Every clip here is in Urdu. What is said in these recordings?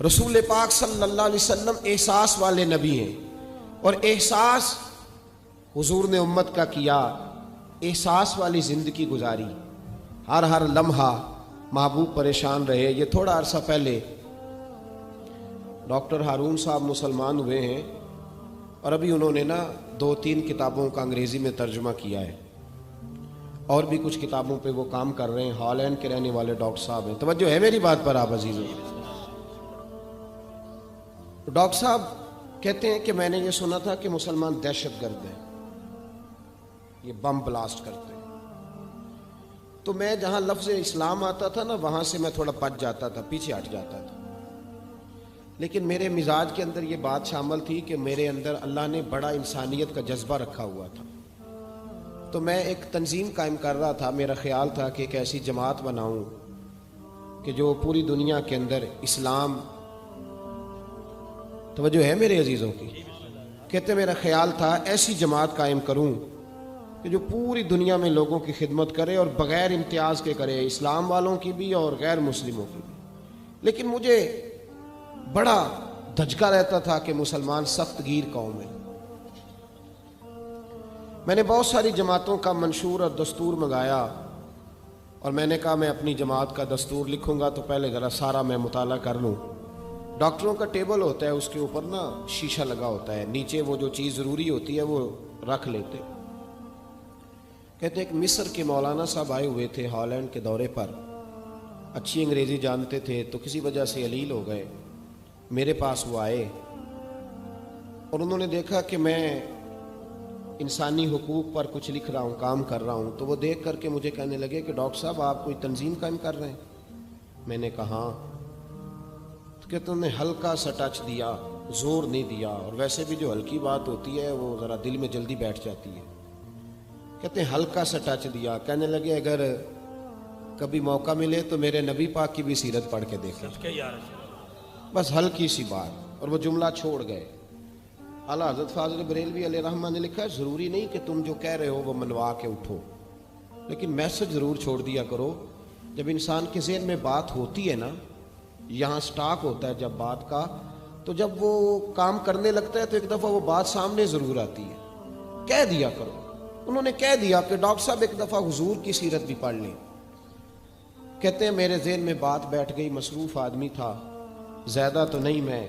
رسول پاک صلی اللہ علیہ وسلم احساس والے نبی ہیں، اور احساس حضور نے امت کا کیا، احساس والی زندگی گزاری، ہر لمحہ محبوب پریشان رہے۔ یہ تھوڑا عرصہ پہلے ڈاکٹر ہارون صاحب مسلمان ہوئے ہیں، اور ابھی انہوں نے 2-3 کتابوں کا انگریزی میں ترجمہ کیا ہے، اور بھی کچھ کتابوں پہ وہ کام کر رہے ہیں۔ ہالینڈ کے رہنے والے ڈاکٹر صاحب ہیں۔ توجہ ہے میری بات پر آپ عزیزوں؟ ڈاکٹر صاحب کہتے ہیں کہ میں نے یہ سنا تھا کہ مسلمان دہشت گرد ہیں، یہ بم بلاسٹ کرتے ہیں۔ تو میں جہاں لفظ اسلام آتا تھا وہاں سے میں تھوڑا بچ جاتا تھا، پیچھے ہٹ جاتا تھا، لیکن میرے مزاج کے اندر یہ بات شامل تھی کہ میرے اندر اللہ نے بڑا انسانیت کا جذبہ رکھا ہوا تھا۔ تو میں ایک تنظیم قائم کر رہا تھا، میرا خیال تھا کہ ایک ایسی جماعت بناؤں کہ جو پوری دنیا کے اندر اسلام، توجہ ہے میرے عزیزوں کی؟ کہتے میرا خیال تھا ایسی جماعت قائم کروں کہ جو پوری دنیا میں لوگوں کی خدمت کرے، اور بغیر امتیاز کے کرے، اسلام والوں کی بھی اور غیر مسلموں کی بھی۔ لیکن مجھے بڑا دھچکا رہتا تھا کہ مسلمان سخت گیر قوم ہے۔ میں نے بہت ساری جماعتوں کا منشور اور دستور منگایا، اور میں نے کہا میں اپنی جماعت کا دستور لکھوں گا تو پہلے ذرا سارا میں مطالعہ کر لوں۔ ڈاکٹروں کا ٹیبل ہوتا ہے، اس کے اوپر شیشہ لگا ہوتا ہے، نیچے وہ جو چیز ضروری ہوتی ہے وہ رکھ لیتے۔ کہتے ہیں کہ مصر کے مولانا صاحب آئے ہوئے تھے ہالینڈ کے دورے پر، اچھی انگریزی جانتے تھے، تو کسی وجہ سے علیل ہو گئے۔ میرے پاس وہ آئے اور انہوں نے دیکھا کہ میں انسانی حقوق پر کچھ لکھ رہا ہوں، کام کر رہا ہوں، تو وہ دیکھ کر کے مجھے کہنے لگے کہ ڈاکٹر صاحب آپ کوئی تنظیم قائم کر رہے ہیں؟ میں نے کہا ہاں۔ تو کہتے انہوں نے ہلکا سا ٹچ دیا، زور نہیں دیا، اور ویسے بھی جو ہلکی بات ہوتی ہے وہ ذرا دل میں جلدی بیٹھ جاتی ہے۔ کہتے ہیں ہلکا سا ٹچ دیا، کہنے لگے اگر کبھی موقع ملے تو میرے نبی پاک کی بھی سیرت پڑھ کے دیکھیں، بس ہلکی سی بات، اور وہ جملہ چھوڑ گئے۔ اعلیٰ حضرت فاضل بریلوی علیہ رحمہ نے لکھا ہے ضروری نہیں کہ تم جو کہہ رہے ہو وہ منوا کے اٹھو، لیکن میسج ضرور چھوڑ دیا کرو۔ جب انسان کے ذہن میں بات ہوتی ہے یہاں سٹاک ہوتا ہے جب بات کا، تو جب وہ کام کرنے لگتا ہے تو ایک دفعہ وہ بات سامنے ضرور آتی ہے۔ کہہ دیا کرو۔ انہوں نے کہہ دیا کہ ڈاکٹر صاحب ایک دفعہ حضور کی سیرت بھی پڑھ لیں۔ کہتے ہیں میرے ذہن میں بات بیٹھ گئی، مصروف آدمی تھا، زیادہ تو نہیں میں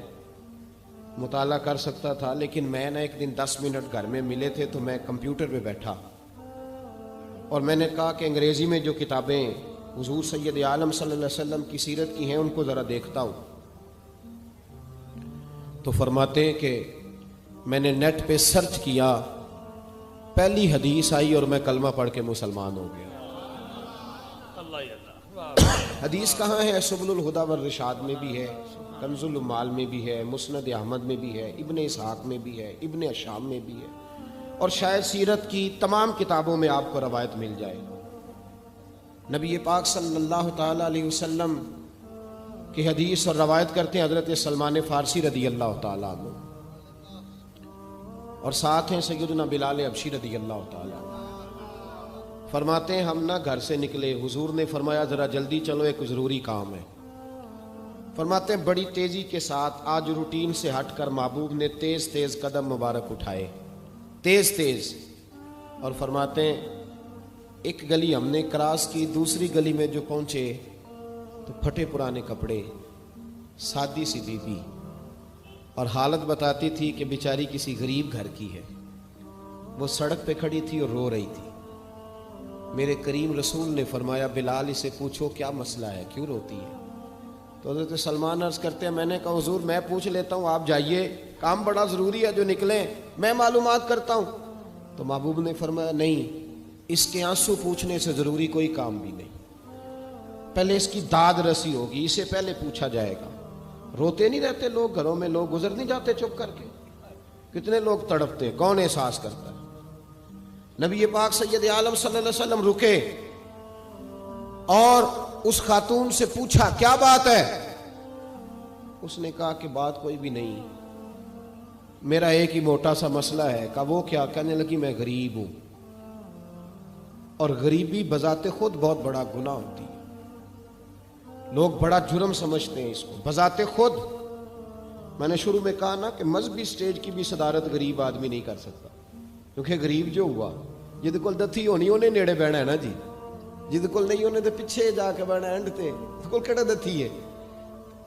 مطالعہ کر سکتا تھا، لیکن میں ایک دن 10 منٹ گھر میں ملے تھے تو میں کمپیوٹر پہ بیٹھا، اور میں نے کہا کہ انگریزی میں جو کتابیں حضور سید عالم صلی اللہ علیہ وسلم کی سیرت کی ہیں ان کو ذرا دیکھتا ہوں۔ تو فرماتے ہیں کہ میں نے نیٹ پہ سرچ کیا، پہلی حدیث آئی اور میں کلمہ پڑھ کے مسلمان ہو گیا۔ حدیث کہاں ہے؟ سبل الہدی والرشاد میں بھی ہے، کنز العمال میں بھی ہے، مسند احمد میں بھی ہے، ابن اسحاق میں بھی ہے، ابن اشام میں بھی ہے، اور شاید سیرت کی تمام کتابوں میں آپ کو روایت مل جائے۔ نبی پاک صلی اللہ تعالی علیہ وسلم کی حدیث اور روایت کرتے ہیں حضرت سلمان فارسی رضی اللہ تعالیٰ عنہ، اور ساتھ ہیں سیدنا بلال حبشی رضی اللہ تعالیٰ عنہ۔ فرماتے ہیں ہم گھر سے نکلے، حضور نے فرمایا ذرا جلدی چلو ایک ضروری کام ہے۔ فرماتے ہیں بڑی تیزی کے ساتھ آج روٹین سے ہٹ کر محبوب نے تیز تیز قدم مبارک اٹھائے، تیز تیز، اور فرماتے ہیں ایک گلی ہم نے کراس کی، دوسری گلی میں جو پہنچے تو پھٹے پرانے کپڑے، سادی سی بی بی، اور حالت بتاتی تھی کہ بیچاری کسی غریب گھر کی ہے۔ وہ سڑک پہ کھڑی تھی اور رو رہی تھی۔ میرے کریم رسول نے فرمایا بلال اسے پوچھو کیا مسئلہ ہے، کیوں روتی ہے؟ تو حضرت سلمان عرض کرتے ہیں میں نے کہا حضور میں پوچھ لیتا ہوں، آپ جائیے، کام بڑا ضروری ہے جو نکلیں، میں معلومات کرتا ہوں۔ تو محبوب نے فرمایا نہیں، اس کے آنسو پوچھنے سے ضروری کوئی کام بھی نہیں، پہلے اس کی داد رسی ہوگی، اسے پہلے پوچھا جائے گا۔ روتے نہیں رہتے لوگ گھروں میں، لوگ گزر نہیں جاتے چپ کر کے؟ کتنے لوگ تڑپتے، کون احساس کرتا ہے؟ نبی پاک سید عالم صلی اللہ علیہ وسلم رکے اور اس خاتون سے پوچھا کیا بات ہے؟ اس نے کہا کہ بات کوئی بھی نہیں، میرا ایک ہی موٹا سا مسئلہ ہے۔ کہا وہ کیا؟ کہنے لگی میں غریب ہوں، اور غریبی بذات خود بہت بڑا گناہ ہوتی ہے، لوگ بڑا جرم سمجھتے ہیں اس کو، بذات خود میں نے شروع میں کہا نا کہ مذہبی سٹیج کی بھی صدارت غریب آدمی نہیں کر سکتا، کیونکہ غریب جو ہوا جہد کول دتھی ہونی انہیں نیڑے بہنا ہے نا جی، جہد کول نہیں انہیں تو پیچھے جا کے بہنا اینڈ تے کول کہڑا دتھی ہے۔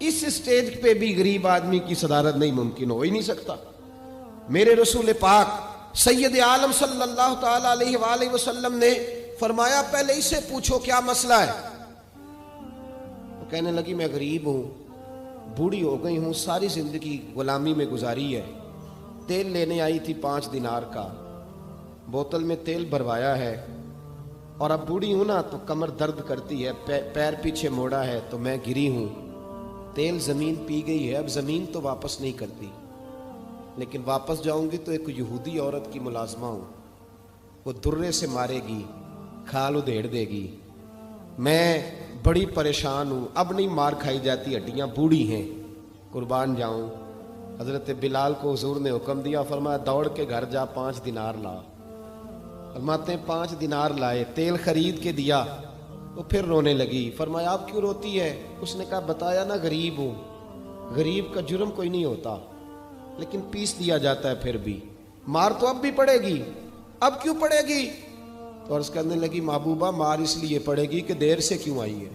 اس سٹیج پہ بھی غریب آدمی کی صدارت نہیں ممکن ہو ہی نہیں سکتا۔ میرے رسول پاک سید عالم صلی اللہ تعالی علیہ وآلہ وسلم نے فرمایا پہلے اسے پوچھو کیا مسئلہ ہے۔ وہ کہنے لگی میں غریب ہوں، بوڑھی ہو گئی ہوں، ساری زندگی غلامی میں گزاری ہے، تیل لینے آئی تھی 5 دینار کا، بوتل میں تیل بھروایا ہے، اور اب بوڑھی ہوں نا تو کمر درد کرتی ہے، پیر پیچھے موڑا ہے تو میں گری ہوں، تیل زمین پی گئی ہے، اب زمین تو واپس نہیں کرتی، لیکن واپس جاؤں گی تو ایک یہودی عورت کی ملازمہ ہوں، وہ درے سے مارے گی، کھال ادھیڑ دے گی، میں بڑی پریشان ہوں، اب نہیں مار کھائی جاتی، ہڈیاں بوڑھی ہیں، قربان جاؤں۔ حضرت بلال کو حضور نے حکم دیا، فرمایا دوڑ کے گھر جا 5 دینار لا۔ فرماتے ہیں 5 دینار لائے، تیل خرید کے دیا، وہ پھر رونے لگی۔ فرمایا آپ کیوں روتی ہے؟ اس نے کہا بتایا نا غریب ہوں، غریب کا جرم کوئی نہیں ہوتا، لیکن پیس دیا جاتا ہے، پھر بھی مار تو اب بھی پڑے گی، اب کیوں پڑے گی؟ تو عرض کرنے لگی محبوبہ مار اس لیے پڑے گی کہ دیر سے کیوں آئی ہے۔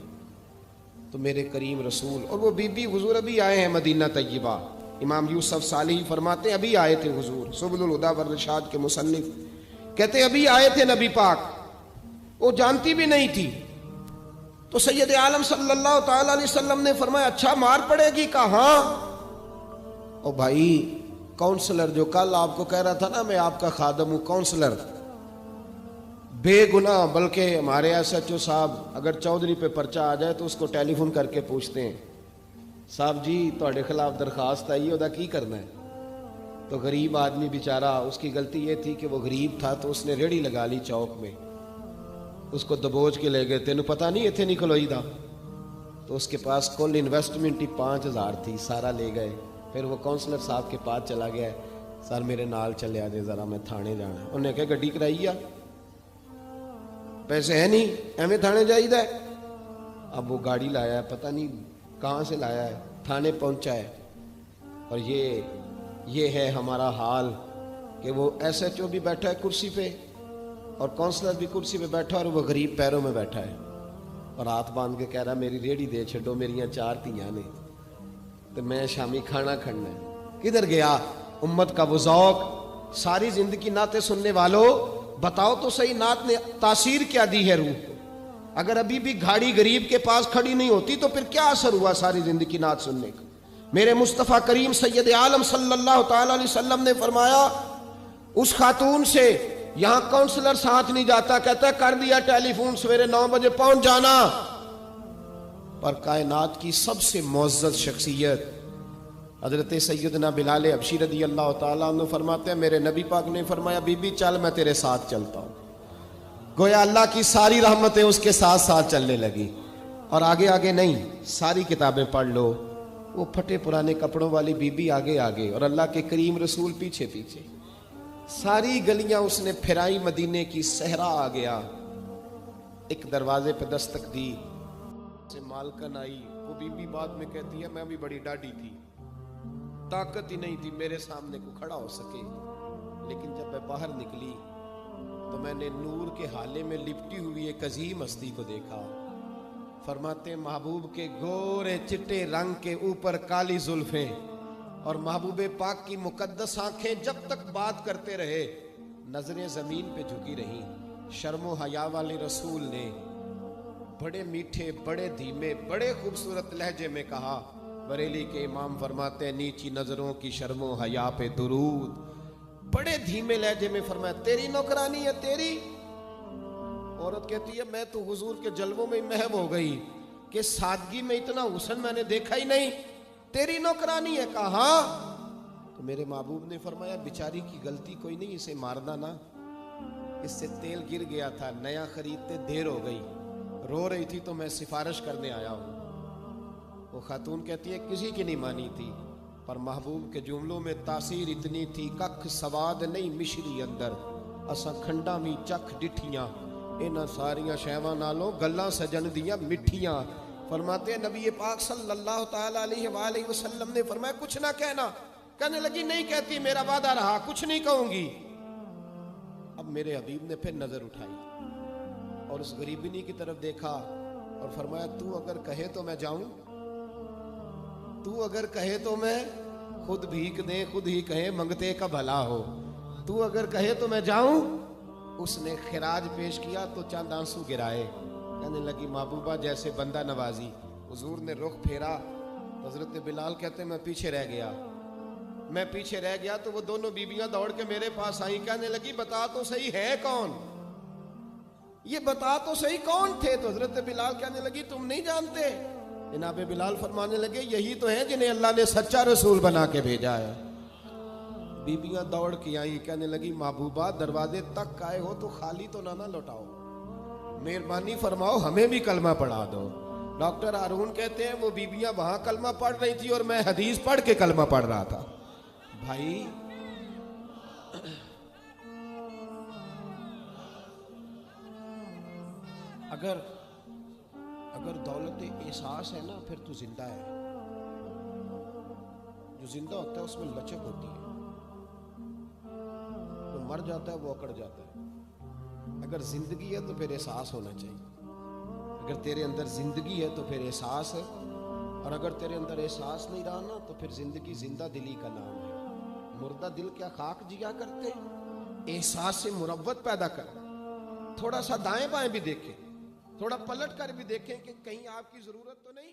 تو میرے کریم رسول اور وہ بی بی حضور ابھی آئے ہیں مدینہ طیبہ، امام یوسف صالحی فرماتے ہیں ابھی آئے تھے حضور، سبل الہدی والرشاد کے مصنف کہتے ہیں ابھی آئے تھے نبی پاک، وہ جانتی بھی نہیں تھی۔ تو سید عالم صلی اللہ تعالی علیہ وسلم نے فرمایا اچھا مار پڑے گی؟ کہا ہاں۔ او بھائی کونسلر جو کل آپ کو کہہ رہا تھا نا میں آپ کا خادم ہوں، کونسلر بے گناہ، بلکہ ہمارے ایس ایچ او صاحب اگر چودھری پہ پرچہ آ جائے تو اس کو ٹیلی فون کر کے پوچھتے ہیں صاحب جی تھوڑے خلاف درخواست آئی ہے، ادا کی کرنا ہے؟ تو غریب آدمی بیچارہ، اس کی غلطی یہ تھی کہ وہ غریب تھا تو اس نے ریڑھی لگا لی چوک میں، اس کو دبوچ کے لے گئے، تینوں پتہ نہیں اتنے نہیں کھلوئی دا، تو اس کے پاس کل انویسٹمنٹ ہی 5000 تھی، سارا لے گئے۔ پھر وہ کونسلر صاحب کے پاس چلا گیا، سر میرے نال چلے آجے ذرا میں تھانے جانا ہے۔ انہوں نے کہا گڈی کرائی آ، پیسے ہے نہیں ایویں تھانے جائیے۔ اب وہ گاڑی لایا ہے، پتہ نہیں کہاں سے لایا ہے، تھانے پہنچا ہے، اور یہ ہے ہمارا حال کہ وہ ایس ایچ او بھی بیٹھا ہے کرسی پہ اور کونسلر بھی کرسی پہ بیٹھا اور وہ غریب پیروں میں بیٹھا ہے اور ہاتھ باندھ کے کہہ رہا میری ریڑھی دے چھڈو، میریاں 4 دھیاں نے تو میں شامی کھانا کھڑنا ہے۔ کدھر گیا امت کا وہ ذوق؟ ساری زندگی نعتیں سننے والوں بتاؤ تو صحیح نعت نے تاثیر کیا دی ہے روح کو؟ اگر ابھی بھی گھاڑی غریب کے پاس کھڑی نہیں ہوتی تو پھر کیا اثر ہوا ساری زندگی نعت سننے کا؟ میرے مصطفیٰ کریم سید عالم صلی اللہ تعالی علیہ وسلم نے فرمایا اس خاتون سے یہاں کونسلر ساتھ نہیں جاتا، کہتا ہے کر دیا ٹیلی فون، سویرے 9 بجے پہنچ جانا۔ پر کائنات کی سب سے معزز شخصیت حضرت سیدنا بلال حبشی رضی اللہ تعالیٰ عنہ فرماتے ہیں میرے نبی پاک نے فرمایا بی بی چل میں تیرے ساتھ چلتا ہوں، گویا اللہ کی ساری رحمتیں اس کے ساتھ ساتھ چلنے لگی۔ اور آگے آگے نہیں، ساری کتابیں پڑھ لو، وہ پھٹے پرانے کپڑوں والی بی بی آگے آگے اور اللہ کے کریم رسول پیچھے پیچھے، ساری گلیاں اس نے پھرائی، مدینے کی صحرا آ گیا، ایک دروازے پہ دستک دی، سے مالکن آئی، وہ بی بی بعد میں کہتی ہے میں بھی بڑی ڈاڈی تھی، طاقت ہی نہیں تھی میرے سامنے کو کھڑا ہو سکے، لیکن جب میں باہر نکلی تو میں نے نور کے حالے میں لپٹی ہوئی ایک عظیم ہستی کو دیکھا۔ فرماتے محبوب کے گورے چٹے رنگ کے اوپر کالی زلفیں اور محبوب پاک کی مقدس آنکھیں جب تک بات کرتے رہے نظریں زمین پہ جھکی رہیں۔ شرم و حیا والے رسول نے بڑے میٹھے، بڑے دھیمے، بڑے خوبصورت لہجے میں کہا، بریلی کے امام فرماتے ہیں نیچی نظروں کی شرم و حیا پہ درود، بڑے دھیمے لہجے میں فرمایا تیری نوکرانی ہے تیری؟ عورت کہتی ہے میں تو حضور کے جلووں میں محو ہو گئی کہ سادگی میں اتنا حسن میں نے دیکھا ہی نہیں، تیری نوکرانی ہے؟ کہا ہاں۔ تو میرے محبوب نے فرمایا بیچاری کی غلطی کوئی نہیں، اسے مارنا نا، اس سے تیل گر گیا تھا، نیا خریدتے دیر ہو گئی، رو رہی تھی تو میں سفارش کرنے آیا ہوں۔ وہ خاتون کہتی ہے کسی کی نہیں مانی تھی، پر محبوب کے جملوں میں تاثیر اتنی تھی، ککھ سواد نہیں مشری اندر، اساں کھنڈا می چکھ ڈٹھیاں، انہاں ساریاں شیواں نالوں گلاں سجن دیاں مٹھیاں۔ فرماتے ہیں نبی پاک صلی اللہ تعالی علیہ وآلہ وسلم نے فرمایا کچھ نہ کہنا. کہنے لگی نہیں کہتی، میرا وعدہ رہا، کچھ نہیں کہوں گی. اب میرے حبیب نے پھر نظر اٹھائی اور اس غریبنی کی طرف دیکھا اور فرمایا تو اگر کہے تو میں جاؤں، تو اگر کہے تو میں خود بھیک دیں، خود ہی کہے منگتے کا بھلا ہو، تو اگر کہے تو میں جاؤں. اس نے خراج پیش کیا تو چند آنسو گرائے. کہنے لگی محبوبہ جیسے بندہ نوازی. حضور نے رخ پھیرا. حضرت بلال کہتے میں پیچھے رہ گیا. میں پیچھے رہ گیا تو وہ دونوں بیبیاں دوڑ کے میرے پاس آئیں. کہنے لگی بتا تو صحیح ہے کون، یہ بتا تو صحیح کون تھے. تو حضرت بلال کہنے لگی تم نہیں جانتے. جناب بلال فرمانے لگے یہی تو ہیں جنہیں اللہ نے سچا رسول بنا کے بھیجا ہے. بیبیاں دوڑ کے آئیں. کہنے لگی محبوبہ دروازے تک آئے ہو تو خالی تو نہ لوٹاؤ، مہربانی فرماؤ ہمیں بھی کلمہ پڑھا دو. ڈاکٹر ہارون کہتے ہیں وہ بیبیاں وہاں کلمہ پڑھ رہی تھی اور میں حدیث پڑھ کے کلمہ پڑھ رہا تھا. بھائی اگر دولت احساس ہے نا پھر تو زندہ ہے. جو زندہ ہوتا ہے اس میں لچک ہوتی ہے، جو مر جاتا ہے وہ اکڑ جاتا ہے. اگر زندگی ہے تو پھر احساس ہونا چاہیے. اگر تیرے اندر زندگی ہے تو پھر احساس ہے، اور اگر تیرے اندر احساس نہیں رہا نا تو پھر زندگی زندہ دلی کا نام ہے. مردہ دل کیا خاک جیا کرتے، احساس سے مروت پیدا کر. تھوڑا سا دائیں بائیں بھی دیکھیں، تھوڑا پلٹ کر بھی دیکھیں کہ کہیں آپ کی ضرورت تو نہیں.